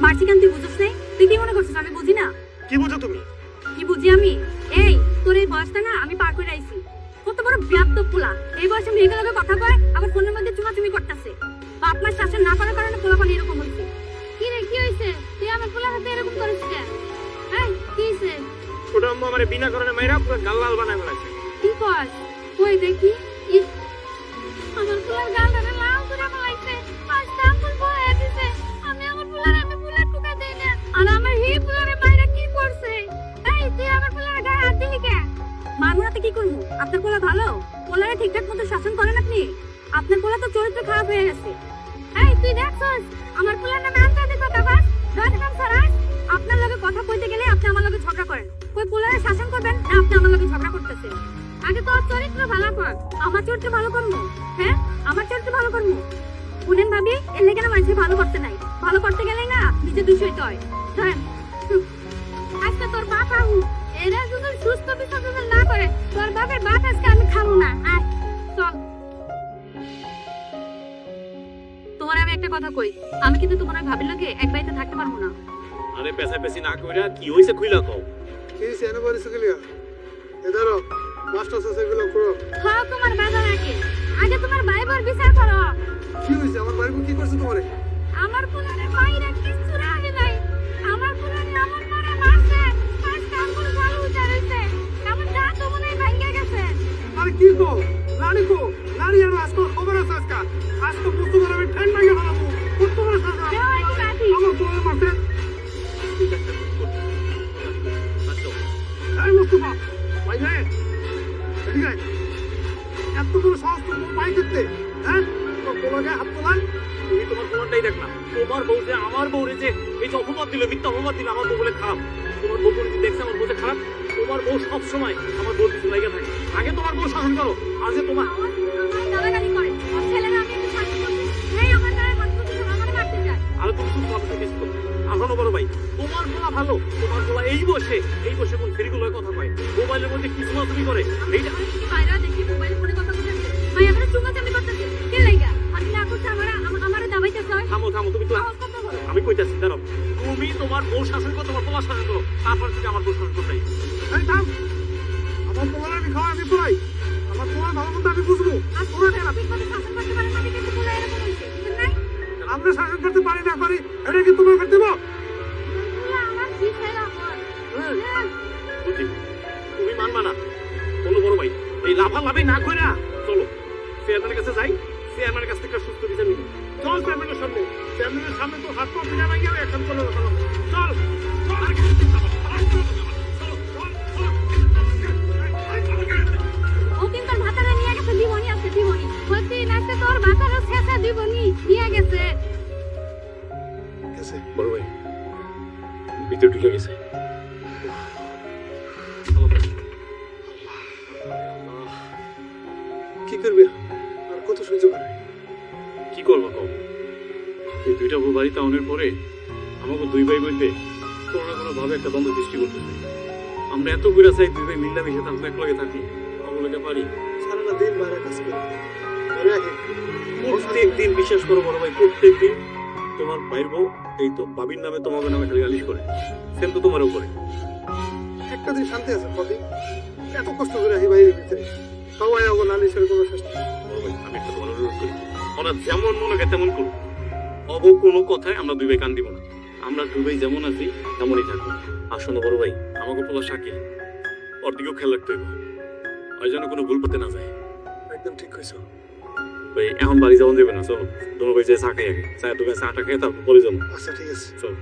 মারছি কেন তুই বুঝছ নাই? তুই কি মনে করছিস আমি বুঝি না? কি বুঝো তুমি? কি বুঝি আমি? এই তোর এই বয়সটা না আমি পার করে আইছি। কত বড় বিয়াদব পোলা, এই বয়সে মেয়েকে লগে কথা কয়, আবার ফোনের মধ্যে চুমাচুমি করতেছে। বাপ মা শাসন না করার কারণে পোলাপান এরকম হইছে। কি রে কি হইছে? তুই আমার পোলার হাতে এরকম করিস কেন? এই কি হইছে? ছোট আম্মু আমারে বিনা কারণে মাইরা পুরো গাল লাল বানায় ফেলাইছে। কি কস? কই দেখি। ইস, আমার পোলার গালটা লাল করে ফেলাইছে। পাঁচটা আঙ্গুল বয়ে দিছে। আমি পোলার টুকা দেই না। আর আমার হি পোলারে মাইরা কি করছে? এই তুই আমার পোলার গায়ে হাত দিলি কেন? মারমুনাতে কি করবো? আপনার পোলা ভালো? পোলারে ঠিকঠাক মতো শাসন করেন আপনি? আপনার পোলা তো চরিত্র খারাপ হয়ে গেছে। এই তুই দেখছস আমার পোলার নামে আনতে কথা বাস দশ নাম ছড়াস। আপনার লগে কথা কইতে গেলে আপনি আমার লগে ঝগড়া করেন। কই পোলারে শাসন করবেন না আপনি আমার লগে ঝগড়া করতেছেন? আগে তোর চরিত্র ভালো কর। আমার চরিত্র ভালো করবো? হ্যাঁ আমার চরিত্র ভালো করবো? শুনেন ভাবি, এর লেগে না মানুষ ভালো করতে নাই। ভালো করতে গেলে না নিজে দুষই তো হয়। ধরেন আজকে তোর বাপ আহু এরা যদি সুস্থ বিসর্জন না করে তোর বাপের ভাত আজকে আমি খাবো না। আয় চল। তোমার আমি একটা কথা কই, আমি কিন্তু তোমার ওই ভাবির লগে এক বাড়িতে থাকতে পারবো না। আরে পেছাপেছি না কইরা কি হইছে কইলা কও। কি সেনে বলিস গলিয়া এদারো মাস্টার সাসে গুলো করো। খাও তোমার বাজার আগে তোমার ভাইবার বিচার করো। কি হইছে আমার ভাইবো কি করছে তোমারে? আমার পোলারে মাইরা কিছু রাখে নাই। আমার পোলারে আমার মারে মারছে। পাঁচটা আঙ্গুল গাল উঠে রইছে। আমার দাঁত তো মনে হয় ভাঙে গেছে। আরে কি গো রানী গো রানী আর আজকে খবর আছে আজকে বুঝতে পারবে আমি ঠান্ডা গিয়ে হারাবো কত বড় সাজা জয় বাতি। আমার বউয়ের মারছে। এই মুস্তফা ভাই রে এদিকে আয়। এত বড় সাহস তো পাই করতে হ্যাঁ তোমার পোলাকে হাত তোলান। তুমি তোমার তোমারটাই দেখ না। তোমার বউ যে আমার বউরে যে এই যে অপবাদ দিল, মিথ্যা অপবাদ দিল, আমার বউ বলে খারাপ। তোমার বউ যদি দেখছে আমার বউতে খারাপ, তোমার বউ সব সময় আমার বউর পিছু লেগে থাকে। আগে তোমার বউ শাসন করো, আজ যে তোমার গালাগালি করে। ওর ছেলেরা আমি একটু শাসন করছি। এই আমার গায়ে হাত তুলছে, আমারে মারতে যায়। আরে তুমি খুব ভালো থেকে এসছো। আসানো বড় ভাই, তোমার বলা ভালো। তোমার বলা এই বসে কোন ফেরিগুলোর কথা কয়, মোবাইলের মধ্যে কিছু তুমি করে এইটা। আমি কি বাইরে দেখি মোবাইলে ফোনে কথা বলতেছে। ভাই আমারে চুমাচামি করতেছে। কে লাইগা? আমি না করছি আমারে দাবাইতেছ। থামো তুমি তো আমি কইতাছি দাঁড়াও। তুমি তোমার বউ শাসন করো, তোমার পোলা শাসন করো, তারপর থেকে আমার বউ শাসন করতে। এই থাম আমার পোলার আমি খাওয়া আমি পোলাই আমার পোলার ভালো মতো আমি বুঝবো। আর তোরা কেন ঠিকভাবে শাসন করতে পারে না দেখে তো বলে এরকম হইছে। বুঝেন নাই? আমরা শাসন করতে পারি না পারি এটা কি তোমার করতে দেবো? বলে আমার কি ফেরা হয়। বুঝি তুমি মানবা না কোনো বড় ভাই এই লাভালাভি না কইরা চলো চেয়ারম্যানের কাছে যাই। চেয়ারম্যানের কাছ থেকে সুস্থ বিচার নিবি। চল চেয়ারম্যানের সামনে তো হাত পা বিনা ভাঙিয়ে এখন চলো চল চল আর কি ও কিন্তু ভাতারে নিয়ে গেছে দিবনি আছে দিবনি। হইতে নাচতে তোর ভাতারে শেষে দিবনি নিয়ে গেছে। বড় ভাই ভিতরে ঢুকে গেছে। কি করবে আর কত সহ্য করবে? কি করবো কম এই দুইটা বউ বাড়ি টাউনের পরে আমাকে দুই ভাই বলতে কোনো না কোনো ভাবে একটা দ্বন্দ্ব সৃষ্টি করতেছে। আমরা এত ঘুরে চাই দুই ভাই মিল্লামিশে থাকবো, একলগে থাকি, আমাকে পারি সারাটা দিন বাইরে কাজ করে ঘরে আসে প্রত্যেক দিন। বিশ্বাস করো বড় ভাই, প্রত্যেক দিন তোমার ভাইয়ের বউ এই তো বাবির নামে তোমাকে নামে খালি গালিশ করে, সেম তো তোমারও করে। একটা দিন শান্তি আছে কদি এত কষ্ট করে আসি বাইরের ভিতরে সবাই ওগো নালিশের কোনো শেষ নেই। বড় ভাই আমি একটা তোমার অনুরোধ করি, ওরা যেমন মনে হয় তেমন করুন, অব কোনো কথায় আমরা দুই ভাই কান দিব না। আমরা দুই ভাই যেমন আছি তেমনই থাকবো। আর শোনো বড় ভাই, আমাকে পোলা শাকিল, ওর দিকেও খেয়াল রাখতে হইব, ওই যেন কোনো ভুল করতে না যায়। একদম ঠিক কইছো। ভাই এখন বাড়ি যাওয়া যাবে না, চলো দোনো ভাই যে চা খাই আগে, চায়ের দোকানে চাটা খেয়ে তারপর পরে যাবো। আচ্ছা ঠিক আছে চলো।